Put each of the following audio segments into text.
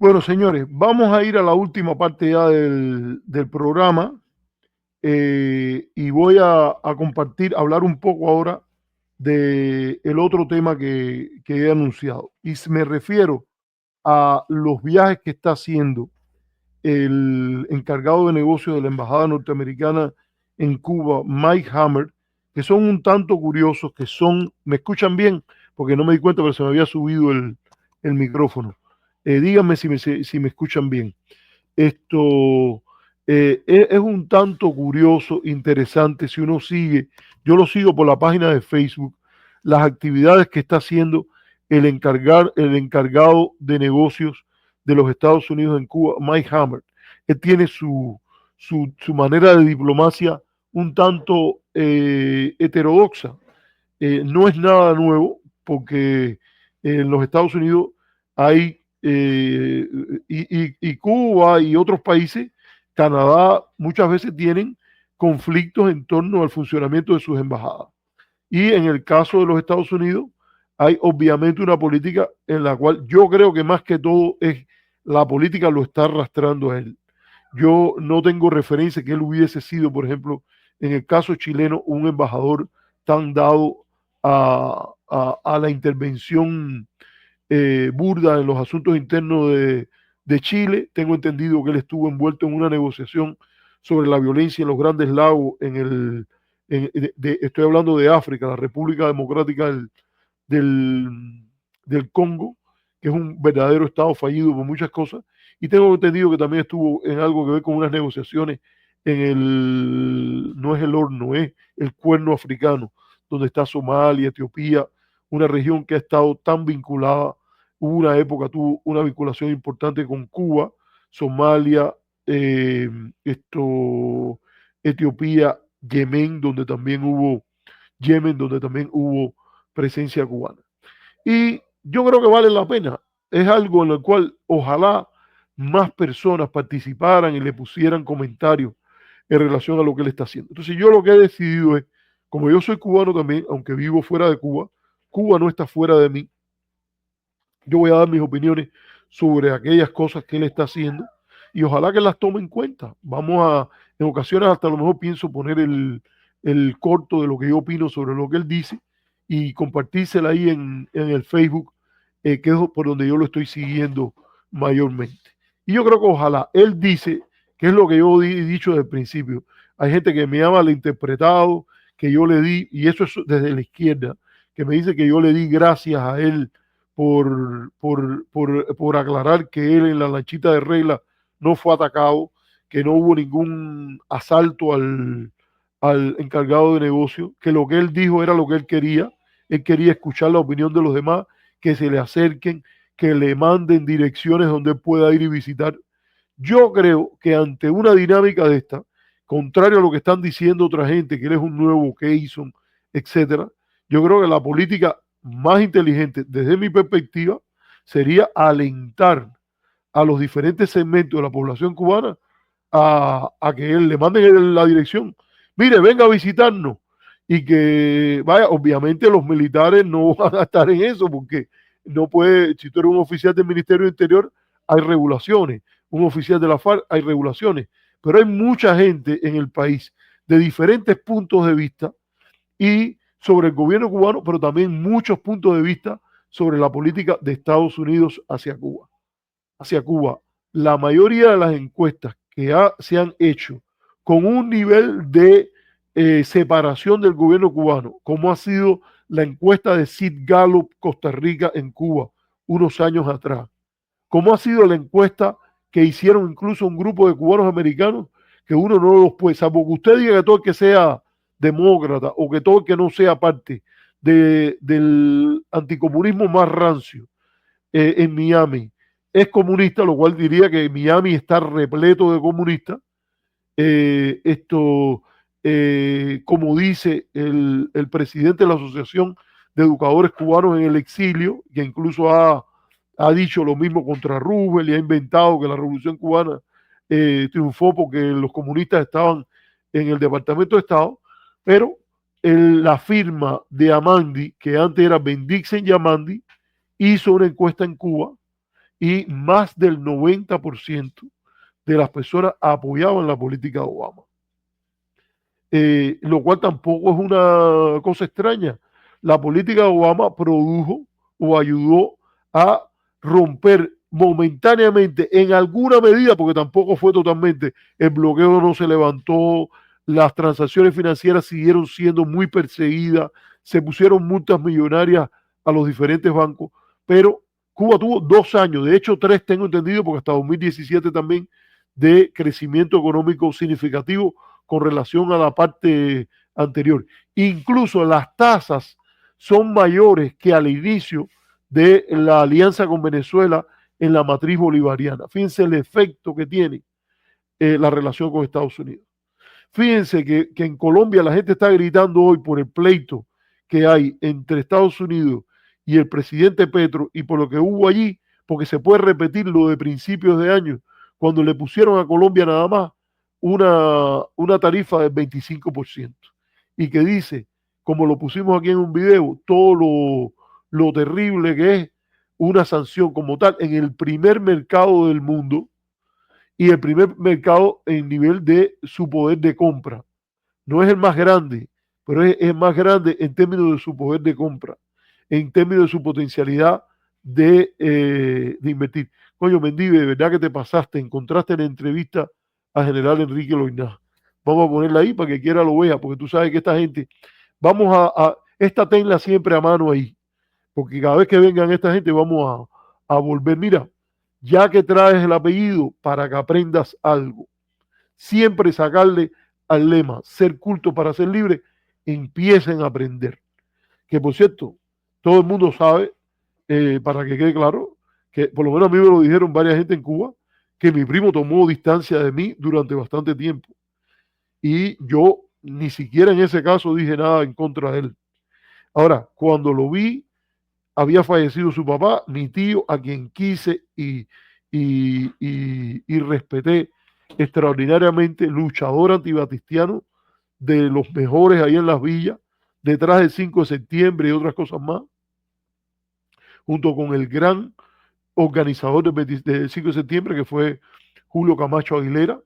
Bueno, señores, vamos a ir a la última parte ya del programa y voy a compartir, hablar un poco ahora de el otro tema que he anunciado. Y me refiero a los viajes que está haciendo el encargado de negocios de la Embajada Norteamericana en Cuba, Mike Hammer, que son un tanto curiosos, ¿me escuchan bien? Porque no me di cuenta, pero se me había subido el micrófono. Díganme si me escuchan bien. Esto es un tanto curioso, interesante, si uno sigue, yo lo sigo por la página de Facebook, las actividades que está haciendo el encargado de negocios de los Estados Unidos en Cuba, Mike Hammer. Él tiene su manera de diplomacia un tanto heterodoxa. No es nada nuevo porque en los Estados Unidos hay, y Cuba y otros países, Canadá, muchas veces tienen conflictos en torno al funcionamiento de sus embajadas. Y en el caso de los Estados Unidos, hay obviamente una política en la cual yo creo que más que todo es la política lo está arrastrando a él. Yo no tengo referencia que él hubiese sido, por ejemplo, en el caso chileno, un embajador tan dado a la intervención burda en los asuntos internos de Chile. Tengo entendido que él estuvo envuelto en una negociación sobre la violencia en los Grandes Lagos, estoy hablando de África, la República Democrática del, del Congo, que es un verdadero estado fallido por muchas cosas, y tengo entendido que también estuvo en algo que ver con unas negociaciones no es el horno, es el cuerno africano, donde está Somalia, Etiopía, una región que ha estado tan vinculada, hubo una época, tuvo una vinculación importante con Cuba, Somalia, eh, esto, Etiopía, Yemen, donde también hubo presencia cubana. Y yo creo que vale la pena. Es algo en lo cual ojalá más personas participaran y le pusieran comentarios en relación a lo que él está haciendo. Entonces yo lo que he decidido es, como yo soy cubano también, aunque vivo fuera de Cuba, Cuba no está fuera de mí, yo voy a dar mis opiniones sobre aquellas cosas que él está haciendo y ojalá que las tome en cuenta. En ocasiones hasta a lo mejor pienso poner el corto de lo que yo opino sobre lo que él dice y compartírsela ahí en el Facebook, que es por donde yo lo estoy siguiendo mayormente. Y yo creo que ojalá, él dice, que es lo que yo he dicho desde el principio, hay gente que me ha malinterpretado, que yo le di, y eso es desde la izquierda, que me dice que yo le di gracias a él por aclarar que él en la lanchita de regla no fue atacado, que no hubo ningún asalto al encargado de negocio, que lo que él dijo era lo que él quería escuchar la opinión de los demás, que se le acerquen, que le manden direcciones donde él pueda ir y visitar. Yo creo que ante una dinámica de esta, contrario a lo que están diciendo otra gente, que él es un nuevo Keyson, etcétera, yo creo que la política más inteligente, desde mi perspectiva, sería alentar a los diferentes segmentos de la población cubana a que él le manden la dirección. Mire, venga a visitarnos. Y que, vaya, obviamente los militares no van a estar en eso, porque no puede, si tú eres un oficial del Ministerio del Interior, hay regulaciones. Un oficial de la FARC, hay regulaciones. Pero hay mucha gente en el país de diferentes puntos de vista y sobre el gobierno cubano, pero también muchos puntos de vista sobre la política de Estados Unidos hacia Cuba. Hacia Cuba, la mayoría de las encuestas que se han hecho con un nivel de separación del gobierno cubano, como ha sido la encuesta de Sid Gallup Costa Rica en Cuba unos años atrás, como ha sido la encuesta que hicieron incluso un grupo de cubanos americanos, que uno no los puede, salvo que usted diga que todo el que sea demócrata o que todo el que no sea parte del anticomunismo más rancio en Miami es comunista, lo cual diría que Miami está repleto de comunistas. Como dice el presidente de la Asociación de Educadores Cubanos en el Exilio, que incluso ha dicho lo mismo contra Roosevelt y ha inventado que la Revolución Cubana triunfó porque los comunistas estaban en el Departamento de Estado, pero la firma de Amandi, que antes era Bendixen y Amandi, hizo una encuesta en Cuba y más del 90% de las personas apoyaban la política de Obama. Lo cual tampoco es una cosa extraña. La política de Obama produjo o ayudó a romper momentáneamente, en alguna medida, porque tampoco fue totalmente, el bloqueo no se levantó, las transacciones financieras siguieron siendo muy perseguidas, se pusieron multas millonarias a los diferentes bancos, pero Cuba tuvo 2 años, de hecho 3 tengo entendido, porque hasta 2017 también, de crecimiento económico significativo con relación a la parte anterior. Incluso las tasas son mayores que al inicio de la alianza con Venezuela en la matriz bolivariana. Fíjense el efecto que tiene la relación con Estados Unidos. Fíjense que en Colombia la gente está gritando hoy por el pleito que hay entre Estados Unidos y el presidente Petro y por lo que hubo allí, porque se puede repetir lo de principios de año, cuando le pusieron a Colombia nada más una tarifa del 25% y que dice, como lo pusimos aquí en un video, todo lo terrible que es una sanción como tal en el primer mercado del mundo y el primer mercado en nivel de su poder de compra. No es el más grande, pero es más grande en términos de su poder de compra, en términos de su potencialidad de invertir. Coño, Mendive, de verdad que te pasaste, encontraste en la entrevista a General Enrique Loinaz. Vamos a ponerla ahí para que quiera lo vea, porque tú sabes que esta gente, esta tenla siempre a mano ahí, porque cada vez que vengan esta gente vamos a volver, mira, ya que traes el apellido para que aprendas algo, siempre sacarle al lema, ser culto para ser libre, empiecen a aprender. Que por cierto, todo el mundo sabe, para que quede claro, que por lo menos a mí me lo dijeron varias gente en Cuba, que mi primo tomó distancia de mí durante bastante tiempo. Y yo ni siquiera en ese caso dije nada en contra de él. Ahora, cuando lo vi, había fallecido su papá, mi tío, a quien quise y respeté extraordinariamente, luchador antibatistiano, de los mejores ahí en las villas, detrás del 5 de septiembre y otras cosas más, junto con el gran organizador del 5 de septiembre, que fue Julio Camacho Aguilera.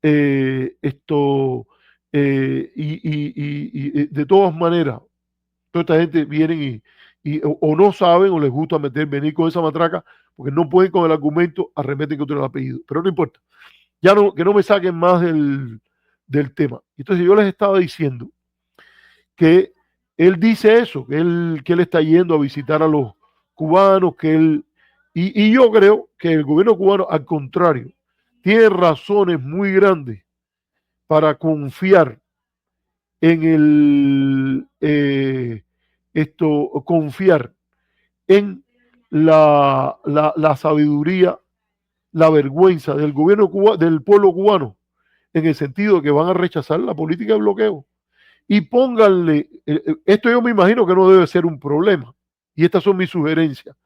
Esto, de todas maneras, toda esta gente vienen o no saben o les gusta venir con esa matraca, porque no pueden con el argumento, arremeten contra el apellido. Pero no importa. Ya no, que no me saquen más del tema. Entonces yo les estaba diciendo que él dice eso, que él está yendo a visitar a los cubanos, y yo creo que el gobierno cubano, al contrario, tiene razones muy grandes para confiar en confiar en la sabiduría, la vergüenza del gobierno del pueblo cubano, en el sentido de que van a rechazar la política de bloqueo. Y pónganle, esto yo me imagino que no debe ser un problema, y estas son mis sugerencias.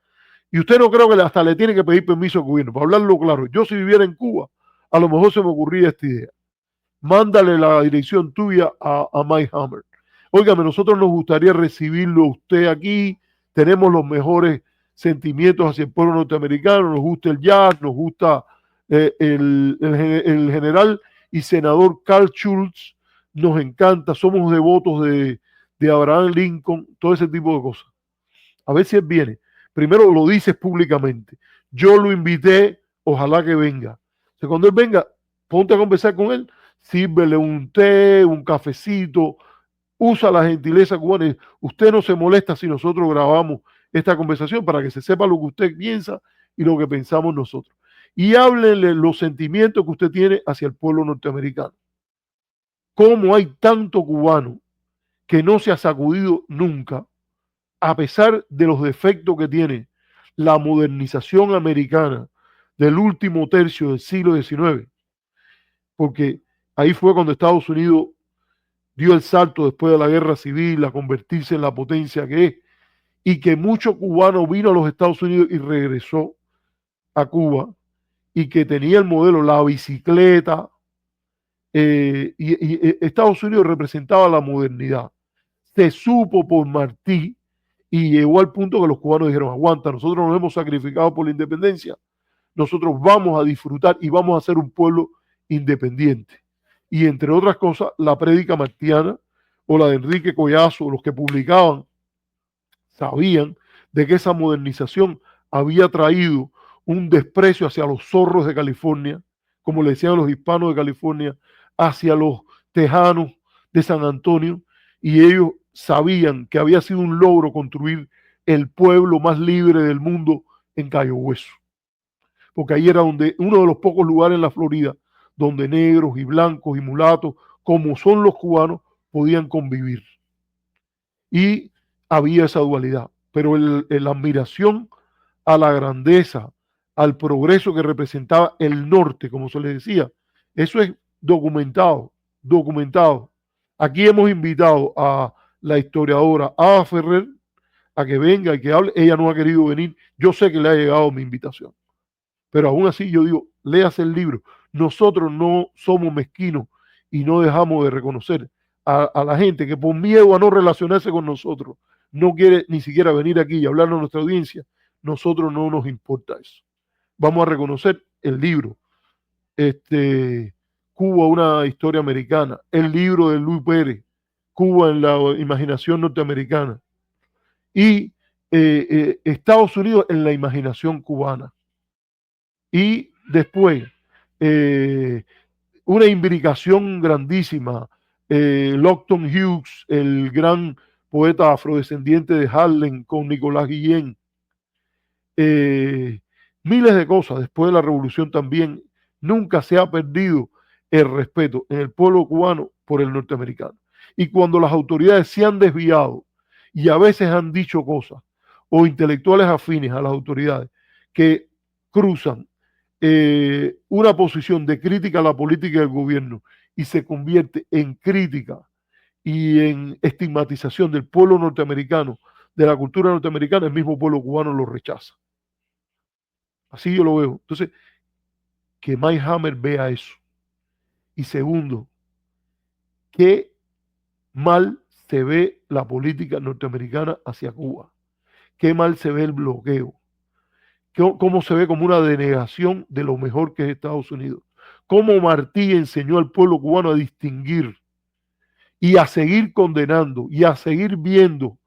Y usted no creo que hasta le tiene que pedir permiso al gobierno, para hablarlo claro. Yo si viviera en Cuba, a lo mejor se me ocurría esta idea. Mándale la dirección tuya a Mike Hammer. Óigame, nosotros nos gustaría recibirlo a usted aquí, tenemos los mejores sentimientos hacia el pueblo norteamericano, nos gusta el jazz, nos gusta el general y senador Carl Schultz, nos encanta, somos devotos de Abraham Lincoln, todo ese tipo de cosas. A ver si él viene. Primero lo dices públicamente. Yo lo invité, ojalá que venga. O sea, cuando él venga, ponte a conversar con él, sírvele un té, un cafecito, usa la gentileza cubana. Usted no se molesta si nosotros grabamos esta conversación para que se sepa lo que usted piensa y lo que pensamos nosotros. Y háblenle los sentimientos que usted tiene hacia el pueblo norteamericano. Cómo hay tanto cubano que no se ha sacudido nunca, a pesar de los defectos que tiene la modernización americana del último tercio del siglo XIX, porque ahí fue cuando Estados Unidos dio el salto después de la guerra civil a convertirse en la potencia que es, y que mucho cubano vino a los Estados Unidos y regresó a Cuba, y que tenía el modelo, la bicicleta, y Estados Unidos representaba la modernidad. Se supo por Martí Y llegó al punto que los cubanos dijeron, aguanta, nosotros nos hemos sacrificado por la independencia, nosotros vamos a disfrutar y vamos a ser un pueblo independiente. Y entre otras cosas, la prédica martiana o la de Enrique Collazo, los que publicaban, sabían de que esa modernización había traído un desprecio hacia los zorros de California, como le decían los hispanos de California, hacia los tejanos de San Antonio, y ellos sabían que había sido un logro construir el pueblo más libre del mundo en Cayo Hueso, porque ahí era donde uno de los pocos lugares en la Florida donde negros y blancos y mulatos, como son los cubanos, podían convivir. Y había esa dualidad, pero la admiración a la grandeza, al progreso que representaba el norte, como se le decía, eso es documentado, documentado. Aquí hemos invitado a la historiadora Ada Ferrer a que venga y que hable. Ella no ha querido venir. Yo sé que le ha llegado mi invitación, pero aún así yo digo, léase el libro. Nosotros no somos mezquinos y no dejamos de reconocer a la gente que por miedo a no relacionarse con nosotros no quiere ni siquiera venir aquí y hablar a nuestra audiencia. Nosotros no nos importa eso. Vamos a reconocer el libro, Cuba, una historia americana, el libro de Luis Pérez, Cuba en la imaginación norteamericana, y Estados Unidos en la imaginación cubana. Y después, eh, una imbricación grandísima, Locton Hughes, el gran poeta afrodescendiente de Harlem, con Nicolás Guillén, eh, miles de cosas después de la revolución también. Nunca se ha perdido el respeto en el pueblo cubano por el norteamericano. Y cuando las autoridades se han desviado y a veces han dicho cosas, o intelectuales afines a las autoridades que cruzan una posición de crítica a la política del gobierno y se convierte en crítica y en estigmatización del pueblo norteamericano, de la cultura norteamericana, el mismo pueblo cubano lo rechaza. Así yo lo veo. Entonces, que Mike Hammer vea eso. Y segundo, qué mal se ve la política norteamericana hacia Cuba. Qué mal se ve el bloqueo. Cómo se ve como una denegación de lo mejor que es Estados Unidos. Cómo Martí enseñó al pueblo cubano a distinguir y a seguir condenando y a seguir viendo,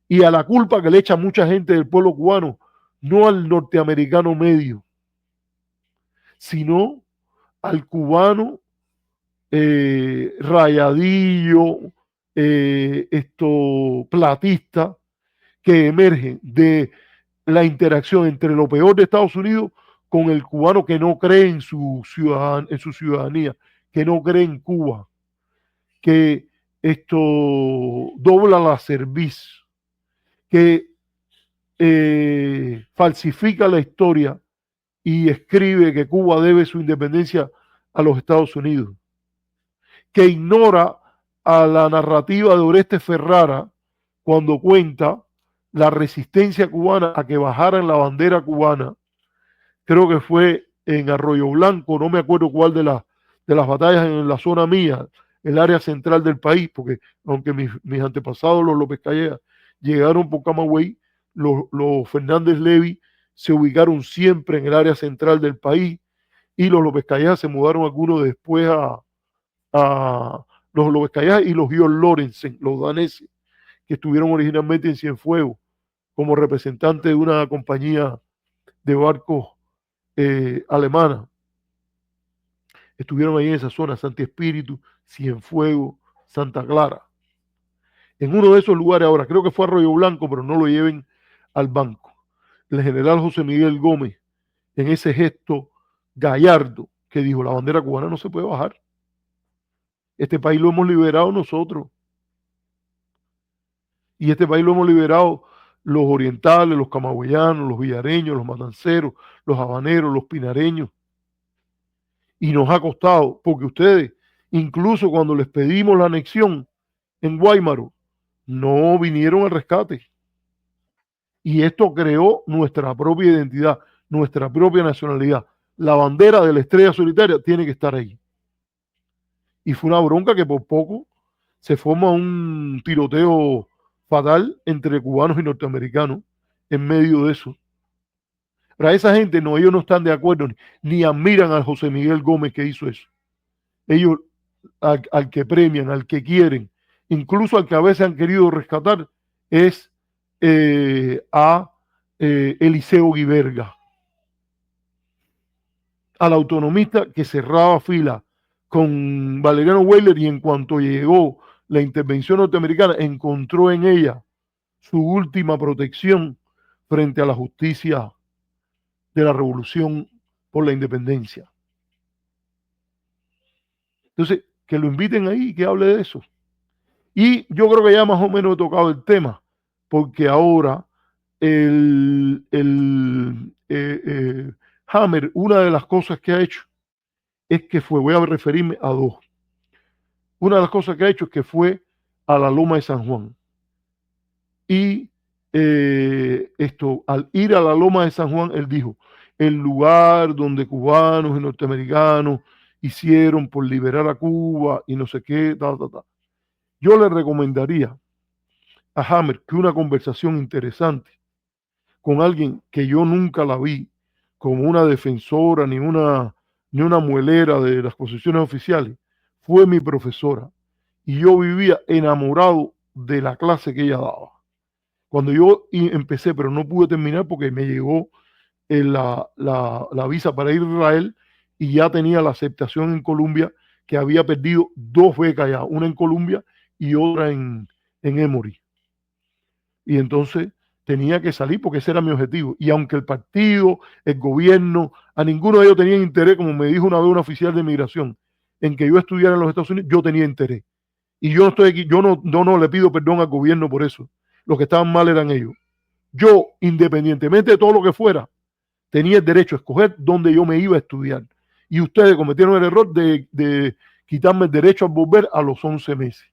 y a la culpa que le echa mucha gente del pueblo cubano, no al norteamericano medio, sino al cubano rayadillo, platista, que emerge de la interacción entre lo peor de Estados Unidos con el cubano que no cree en su ciudadanía, que no cree en Cuba, que dobla la cerviz, que falsifica la historia y escribe que Cuba debe su independencia a los Estados Unidos, que ignora a la narrativa de Oreste Ferrara cuando cuenta la resistencia cubana a que bajaran la bandera cubana. Creo que fue en Arroyo Blanco, no me acuerdo cuál de las batallas en la zona mía, el área central del país, porque aunque mis antepasados, los López Calleja, llegaron por Camagüey, los Fernández Levy se ubicaron siempre en el área central del país, y los López Calleja se mudaron algunos después a los López Calleja y los Georg Lorentzen, los daneses, que estuvieron originalmente en Cienfuegos como representantes de una compañía de barcos alemana. Estuvieron ahí en esa zona, Santi Espíritu, Cienfuegos, Santa Clara. En uno de esos lugares ahora, creo que fue Arroyo Blanco, pero no lo lleven al banco. El general José Miguel Gómez, en ese gesto gallardo, que dijo, la bandera cubana no se puede bajar. Este país lo hemos liberado nosotros. Y este país lo hemos liberado los orientales, los camagüeyanos, los villareños, los matanceros, los habaneros, los pinareños. Y nos ha costado, porque ustedes, incluso cuando les pedimos la anexión en Guaymaro, no vinieron al rescate. Y esto creó nuestra propia identidad, nuestra propia nacionalidad. La bandera de la estrella solitaria tiene que estar ahí. Y fue una bronca que por poco se forma un tiroteo fatal entre cubanos y norteamericanos en medio de eso. Para esa gente, no, ellos no están de acuerdo ni admiran a José Miguel Gómez que hizo eso. Ellos al que premian, al que quieren, incluso al que a veces han querido rescatar, es a Eliseo Guiberga, al autonomista que cerraba fila con Valeriano Weyler, y en cuanto llegó la intervención norteamericana, encontró en ella su última protección frente a la justicia de la revolución por la independencia. Entonces, que lo inviten ahí y que hable de eso. Y yo creo que ya más o menos he tocado el tema, porque ahora Hammer, una de las cosas que ha hecho es que voy a referirme a dos. Una de las cosas que ha hecho es que fue a la Loma de San Juan. Y al ir a la Loma de San Juan, él dijo, el lugar donde cubanos y norteamericanos hicieron por liberar a Cuba y no sé qué, Yo le recomendaría a Hammer que una conversación interesante con alguien que yo nunca la vi como una defensora ni una muelera de las posiciones oficiales, fue mi profesora. Y yo vivía enamorado de la clase que ella daba. Cuando yo empecé, pero no pude terminar porque me llegó la visa para ir a Israel y ya tenía la aceptación en Colombia, que había perdido 2 becas ya, una en Colombia y otra en Emory. Y entonces tenía que salir porque ese era mi objetivo. Y aunque el partido, el gobierno, a ninguno de ellos tenía interés, como me dijo una vez un oficial de migración, en que yo estudiara en los Estados Unidos, yo tenía interés. Y yo no estoy aquí, yo no le pido perdón al gobierno por eso. Los que estaban mal eran ellos. Yo, independientemente de todo lo que fuera, tenía el derecho a escoger dónde yo me iba a estudiar. Y ustedes cometieron el error de quitarme el derecho a volver a los 11 meses.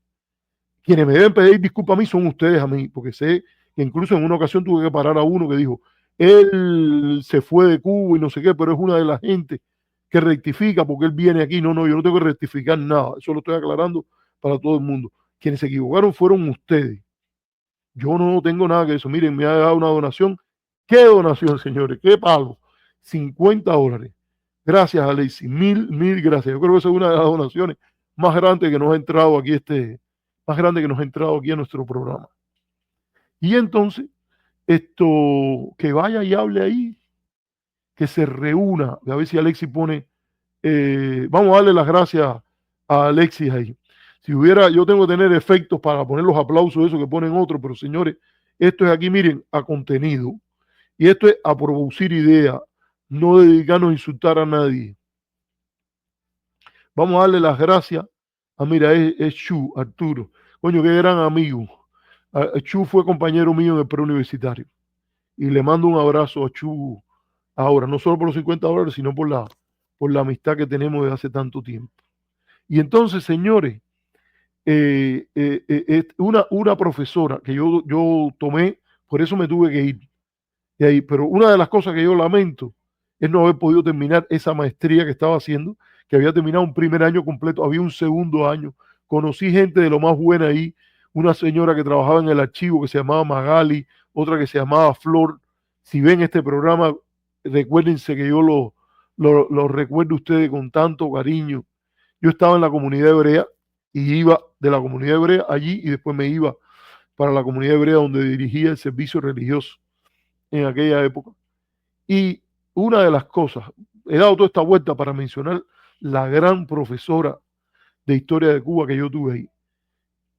Quienes me deben pedir disculpas a mí son ustedes a mí, porque sé que incluso en una ocasión tuve que parar a uno que dijo, él se fue de Cuba y no sé qué, pero es una de las gente que rectifica porque él viene aquí. No, yo no tengo que rectificar nada, eso lo estoy aclarando para todo el mundo. Quienes se equivocaron fueron ustedes. Yo no tengo nada que eso. Miren, me ha dado una donación. ¿Qué donación, señores? ¿Qué pago? $50. Gracias, Alexis. Mil gracias. Yo creo que esa es una de las donaciones más grandes que nos ha entrado aquí más grande que nos ha entrado aquí a nuestro programa. Y entonces, que vaya y hable ahí, que se reúna, a ver si Alexis pone, vamos a darle las gracias a Alexis ahí. Si hubiera, yo tengo que tener efectos para poner los aplausos, eso que ponen otros, pero señores, esto es aquí, miren, a contenido. Y esto es a producir ideas, no dedicarnos a insultar a nadie. Vamos a darle las gracias mira, es Chu, Arturo. Coño, qué gran amigo. Chu fue compañero mío en el preuniversitario. Y le mando un abrazo a Chu ahora, no solo por los $50, sino por la amistad que tenemos desde hace tanto tiempo. Y entonces, señores, una profesora que yo tomé, por eso me tuve que ir de ahí, pero una de las cosas que yo lamento es no haber podido terminar esa maestría que estaba haciendo, que había terminado un primer año completo, había un segundo año, conocí gente de lo más buena ahí, una señora que trabajaba en el archivo que se llamaba Magali, otra que se llamaba Flor. Si ven este programa, recuérdense que yo lo recuerdo a ustedes con tanto cariño. Yo estaba en la comunidad hebrea y iba de la comunidad hebrea allí y después me iba para la comunidad hebrea donde dirigía el servicio religioso en aquella época. Y una de las cosas, he dado toda esta vuelta para mencionar la gran profesora de historia de Cuba que yo tuve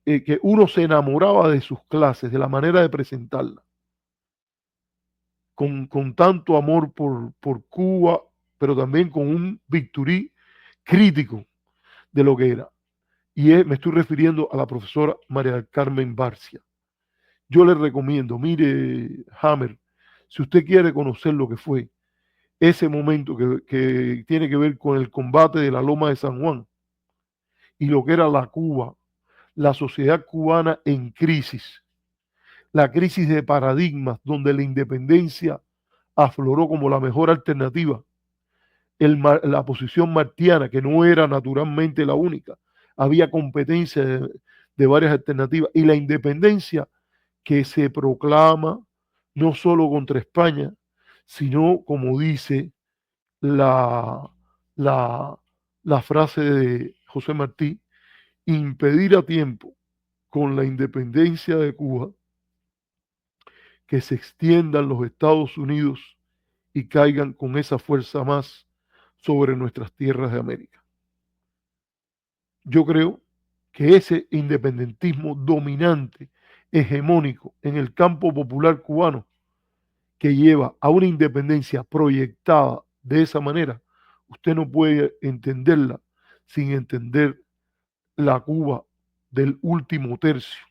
ahí, que uno se enamoraba de sus clases, de la manera de presentarla, con tanto amor por Cuba, pero también con un bisturí crítico de lo que era. Y me estoy refiriendo a la profesora María del Carmen Barcia. Yo le recomiendo, mire, Hammer, si usted quiere conocer lo que fue ese momento que tiene que ver con el combate de la Loma de San Juan y lo que era la Cuba, la sociedad cubana en crisis, la crisis de paradigmas donde la independencia afloró como la mejor alternativa, la posición martiana, que no era naturalmente la única, había competencia de varias alternativas, y la independencia que se proclama no solo contra España, sino, como dice la, la, la frase de José Martí, impedir a tiempo con la independencia de Cuba que se extiendan los Estados Unidos y caigan con esa fuerza más sobre nuestras tierras de América. Yo creo que ese independentismo dominante, hegemónico en el campo popular cubano, que lleva a una independencia proyectada de esa manera, usted no puede entenderla sin entender la Cuba del último tercio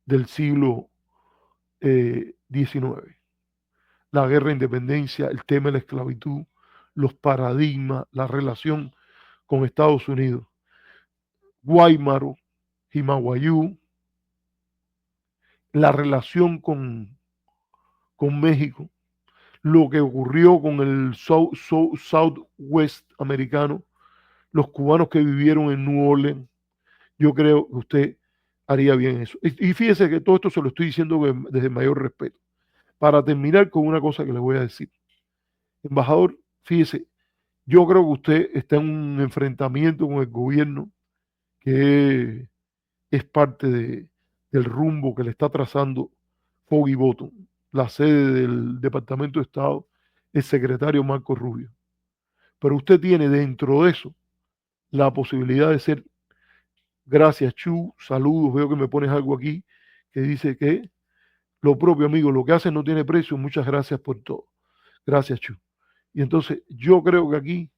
del siglo XIX. La guerra de independencia, el tema de la esclavitud, los paradigmas, la relación con Estados Unidos, Guaymaro, Jimaguayú, la relación con México, lo que ocurrió con el Southwest americano, los cubanos que vivieron en New Orleans. Yo creo que usted haría bien eso. Y fíjese que todo esto se lo estoy diciendo desde el mayor respeto. Para terminar con una cosa que le voy a decir. Embajador, fíjese, yo creo que usted está en un enfrentamiento con el gobierno que es parte del rumbo que le está trazando Foggy Bottom, la sede del Departamento de Estado, el secretario Marco Rubio. Pero usted tiene dentro de eso la posibilidad de ser, gracias Chu, saludos, veo que me pones algo aquí que dice que lo propio, amigo, lo que haces no tiene precio, muchas gracias por todo. Gracias Chu. Y entonces yo creo que aquí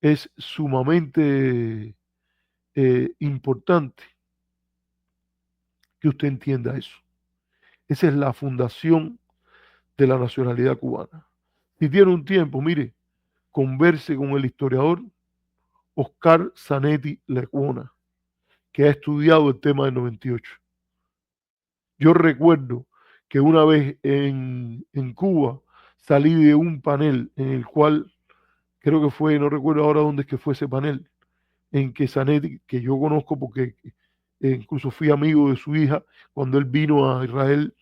es sumamente importante que usted entienda eso. Esa es la fundación de la nacionalidad cubana. Si tiene un tiempo, mire, converse con el historiador Oscar Zanetti Lecuona, que ha estudiado el tema del 98. Yo recuerdo que una vez en Cuba salí de un panel en el cual, creo que fue, no recuerdo ahora dónde es que fue ese panel, en que Zanetti, que yo conozco porque incluso fui amigo de su hija, cuando él vino a Israel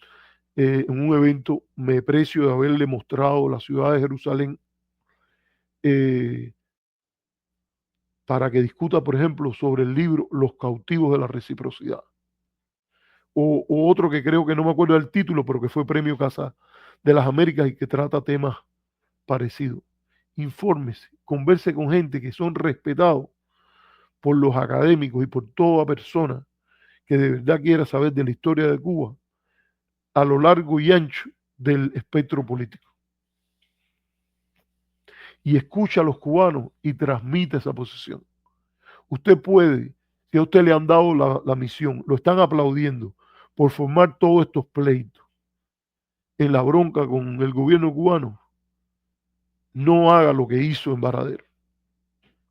en un evento, me precio de haberle mostrado la ciudad de Jerusalén eh, para que discuta, por ejemplo, sobre el libro Los cautivos de la reciprocidad. O otro que creo que no me acuerdo del título, pero que fue Premio Casa de las Américas y que trata temas parecidos. Infórmese, converse con gente que son respetados por los académicos y por toda persona que de verdad quiera saber de la historia de Cuba a lo largo y ancho del espectro político. Y escucha a los cubanos y transmite esa posición. Usted puede, si a usted le han dado la misión, lo están aplaudiendo por formar todos estos pleitos en la bronca con el gobierno cubano, no haga lo que hizo en Varadero.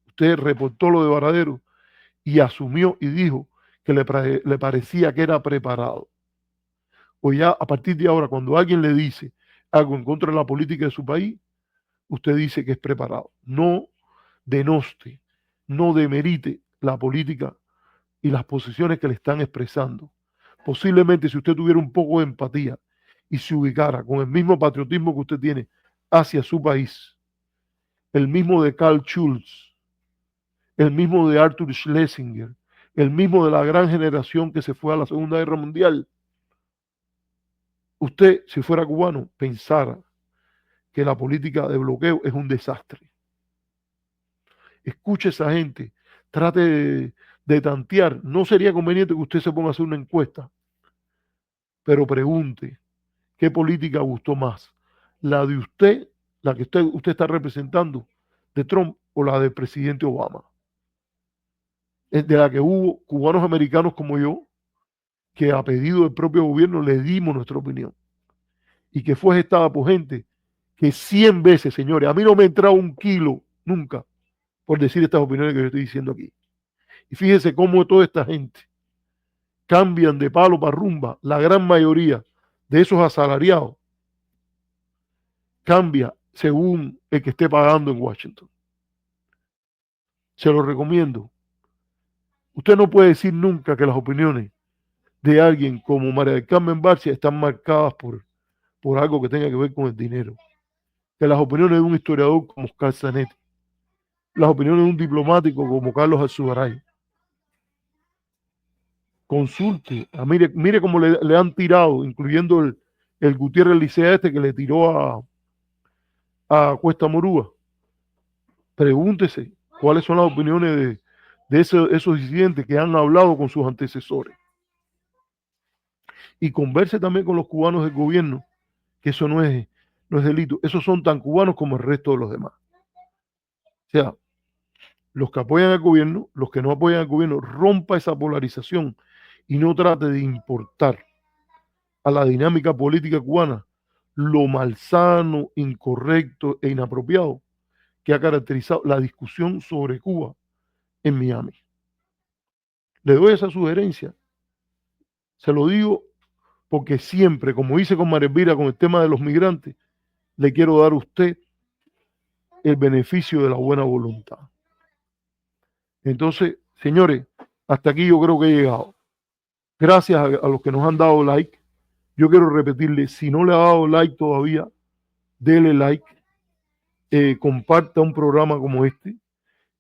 Usted reportó lo de Varadero y asumió y dijo que le parecía que era preparado. O ya a partir de ahora, cuando alguien le dice algo en contra de la política de su país, usted dice que es preparado. No denoste, no demerite la política y las posiciones que le están expresando. Posiblemente si usted tuviera un poco de empatía y se ubicara con el mismo patriotismo que usted tiene hacia su país, el mismo de Karl Schulz, el mismo de Arthur Schlesinger, el mismo de la gran generación que se fue a la Segunda Guerra Mundial, usted, si fuera cubano, pensara que la política de bloqueo es un desastre. Escuche a esa gente, trate de tantear. No sería conveniente que usted se ponga a hacer una encuesta, pero pregunte, ¿qué política gustó más? ¿La de usted, la que usted está representando, de Trump, o la del presidente Obama? Es de la que hubo cubanos americanos como yo, que a pedido del propio gobierno le dimos nuestra opinión, y que fue gestada por gente que 100 veces, señores, a mí no me ha entrado un kilo nunca por decir estas opiniones que yo estoy diciendo aquí. Y fíjese cómo toda esta gente cambian de palo para rumba, la gran mayoría de esos asalariados cambia según el que esté pagando en Washington. Se lo recomiendo. Usted no puede decir nunca que las opiniones de alguien como María del Carmen Barcia están marcadas por algo que tenga que ver con el dinero. Que las opiniones de un historiador como Oscar Zanetti, las opiniones de un diplomático como Carlos Alzugaray. Consulte, mire cómo le han tirado, incluyendo el Gutiérrez Licea que le tiró a Cuesta Morúa. Pregúntese cuáles son las opiniones de esos disidentes que han hablado con sus antecesores. Y converse también con los cubanos del gobierno, que eso no es delito. Esos son tan cubanos como el resto de los demás. O sea, los que apoyan al gobierno, los que no apoyan al gobierno, rompa esa polarización y no trate de importar a la dinámica política cubana lo malsano, incorrecto e inapropiado que ha caracterizado la discusión sobre Cuba en Miami. Le doy esa sugerencia. Se lo digo porque siempre, como hice con María Elvira con el tema de los migrantes, le quiero dar a usted el beneficio de la buena voluntad. Entonces, señores, hasta aquí yo creo que he llegado. Gracias a los que nos han dado like. Yo quiero repetirle, si no le ha dado like todavía, dele like, comparta un programa como este.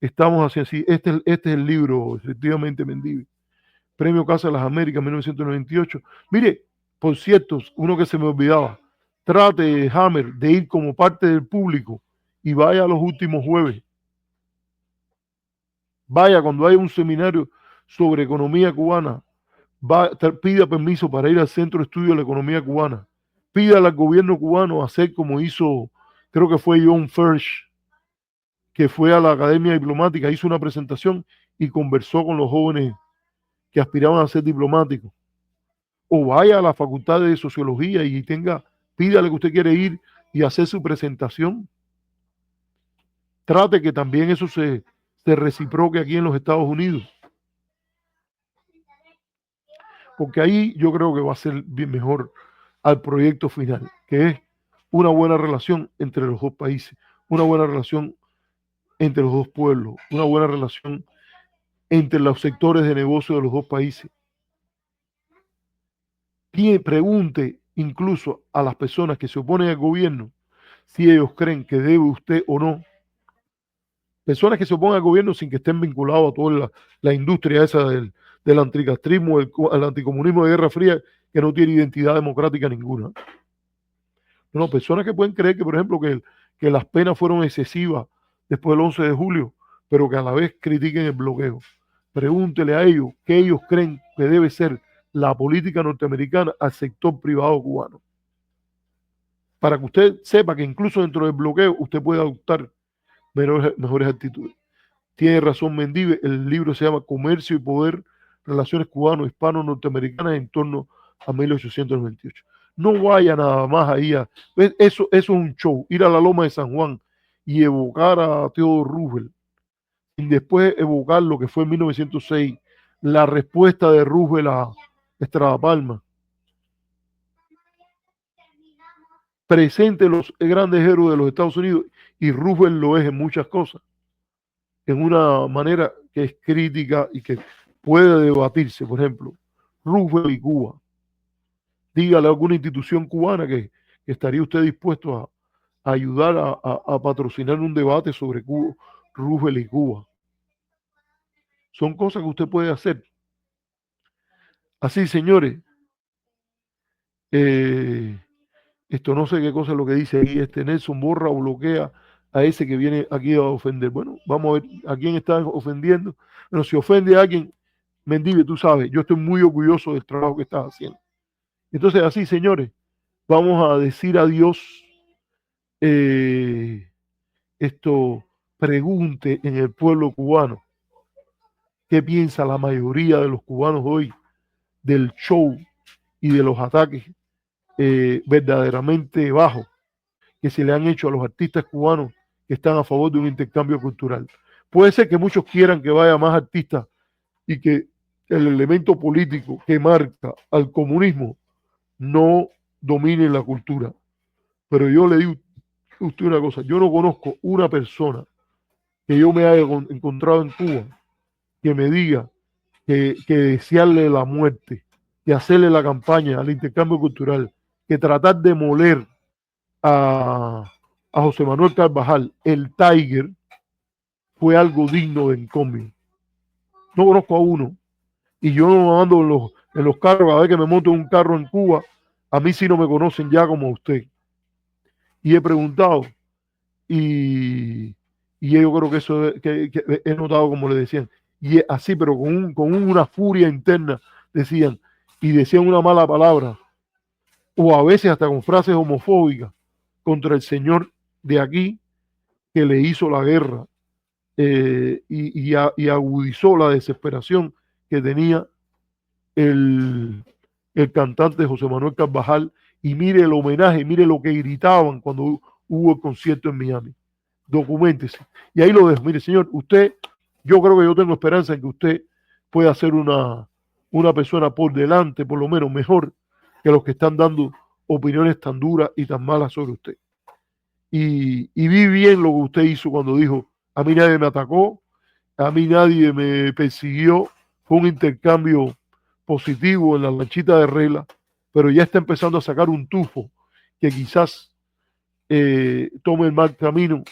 Estamos haciendo así. Este es el libro, efectivamente, Mendive. Premio Casa de las Américas, 1998. Mire, por cierto, uno que se me olvidaba, trate, Hammer, de ir como parte del público y vaya a los últimos jueves. Vaya cuando haya un seminario sobre economía cubana, pida permiso para ir al Centro de Estudio de la Economía Cubana. Pídale al gobierno cubano hacer como hizo, creo que fue John Firsch, que fue a la Academia Diplomática, hizo una presentación y conversó con los jóvenes que aspiraban a ser diplomáticos. O vaya a la Facultad de Sociología y pídale que usted quiere ir y hacer su presentación. Trate que también eso se reciproque aquí en los Estados Unidos. Porque ahí yo creo que va a ser bien mejor al proyecto final, que es una buena relación entre los dos países, una buena relación entre los dos pueblos, una buena relación entre los sectores de negocio de los dos países. Pregunte incluso a las personas que se oponen al gobierno si ellos creen que debe usted o no. Personas que se oponen al gobierno sin que estén vinculados a toda la industria esa del anticastrismo, el anticomunismo de Guerra Fría, que no tiene identidad democrática ninguna. No, personas que pueden creer que, por ejemplo, que las penas fueron excesivas después del 11 de julio, pero que a la vez critiquen el bloqueo. Pregúntele a ellos qué ellos creen que debe ser la política norteamericana al sector privado cubano. Para que usted sepa que incluso dentro del bloqueo usted puede adoptar mejores actitudes. Tiene razón Mendive, el libro se llama Comercio y Poder, Relaciones Cubano-Hispano-Norteamericanas en torno a 1898. No vaya nada más ahí eso es un show, ir a la Loma de San Juan y evocar a Theodore Roosevelt, y después evocar lo que fue en 1906, la respuesta de Roosevelt a Estrada Palma. Presente los grandes héroes de los Estados Unidos, y Roosevelt lo es en muchas cosas, en una manera que es crítica y que puede debatirse. Por ejemplo, Roosevelt y Cuba. Dígale a alguna institución cubana que estaría usted dispuesto a ayudar a patrocinar un debate sobre Cuba, Roosevelt y Cuba. Son cosas que usted puede hacer. Así, señores, esto no sé qué cosa es lo que dice ahí, Nelson borra o bloquea a ese que viene aquí a ofender. Bueno, vamos a ver a quién está ofendiendo. Bueno, si ofende a alguien, Mendive, tú sabes, yo estoy muy orgulloso del trabajo que estás haciendo. Entonces, así, señores, vamos a decir adiós. Esto pregunte en el pueblo cubano qué piensa la mayoría de los cubanos hoy del show y de los ataques verdaderamente bajos que se le han hecho a los artistas cubanos que están a favor de un intercambio cultural. Puede ser que muchos quieran que vaya más artistas y que el elemento político que marca al comunismo no domine la cultura. Pero yo le digo a usted una cosa, yo no conozco una persona que yo me haya encontrado en Cuba que me diga que desearle la muerte que hacerle la campaña al intercambio cultural, que tratar de moler a José Manuel Carvajal, el Tiger, fue algo digno de encomio. No conozco a uno, y yo no ando en los carros, a ver que me monto en un carro en Cuba, a mí sí no me conocen ya como a usted. Y he preguntado, y, y yo creo que eso que he notado como le decían, y así, pero con una furia interna, decían, y decían una mala palabra, o a veces hasta con frases homofóbicas contra el señor de aquí que le hizo la guerra, y agudizó la desesperación que tenía el, el cantante José Manuel Carvajal. Y mire el homenaje, mire lo que gritaban cuando hubo el concierto en Miami. Documentese. Y ahí lo dejo. Mire, señor, usted, yo creo que yo tengo esperanza en que usted pueda ser una persona por delante, por lo menos mejor que los que están dando opiniones tan duras y tan malas sobre usted. Y vi bien lo que usted hizo cuando dijo, a mí nadie me atacó, a mí nadie me persiguió, fue un intercambio positivo en la lanchita de regla, pero ya está empezando a sacar un tufo que quizás tome el mal camino,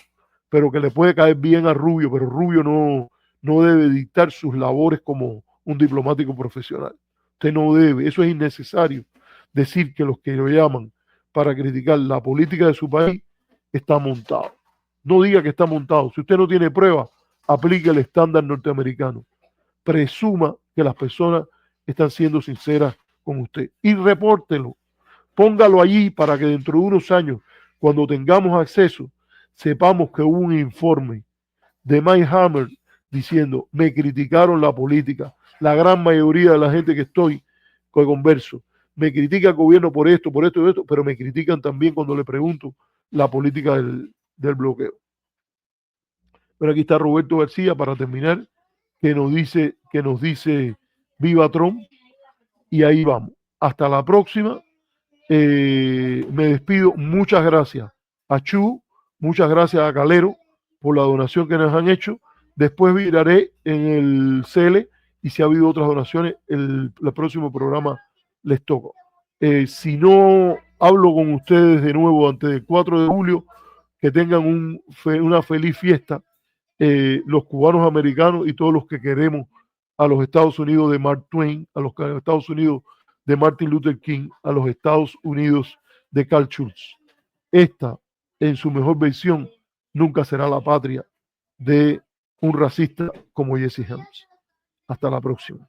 pero que le puede caer bien a Rubio, pero Rubio no debe dictar sus labores como un diplomático profesional. Usted no debe, eso es innecesario, decir que los que lo llaman para criticar la política de su país está montado. No diga que está montado. Si usted no tiene pruebas, aplique el estándar norteamericano. Presuma que las personas están siendo sinceras con usted y repórtelo. Póngalo allí para que dentro de unos años, cuando tengamos acceso, sepamos que hubo un informe de Mike Hammer diciendo, me criticaron la política, la gran mayoría de la gente que converso, me critica el gobierno por esto, y esto, pero me critican también cuando le pregunto la política del bloqueo. Pero aquí está Roberto García para terminar, que nos dice viva Trump, y ahí vamos. Hasta la próxima. Me despido. Muchas gracias a Chu, muchas gracias a Calero por la donación que nos han hecho. Después miraré en el CL y si ha habido otras donaciones, el próximo programa les toco. Si no hablo con ustedes de nuevo antes del 4 de julio, que tengan una feliz fiesta, los cubanos americanos y todos los que queremos a los Estados Unidos de Mark Twain, a los Estados Unidos de Martin Luther King, a los Estados Unidos de Carl Schurz. Esta, en su mejor versión, nunca será la patria de un racista como Jesse Helms. Hasta la próxima.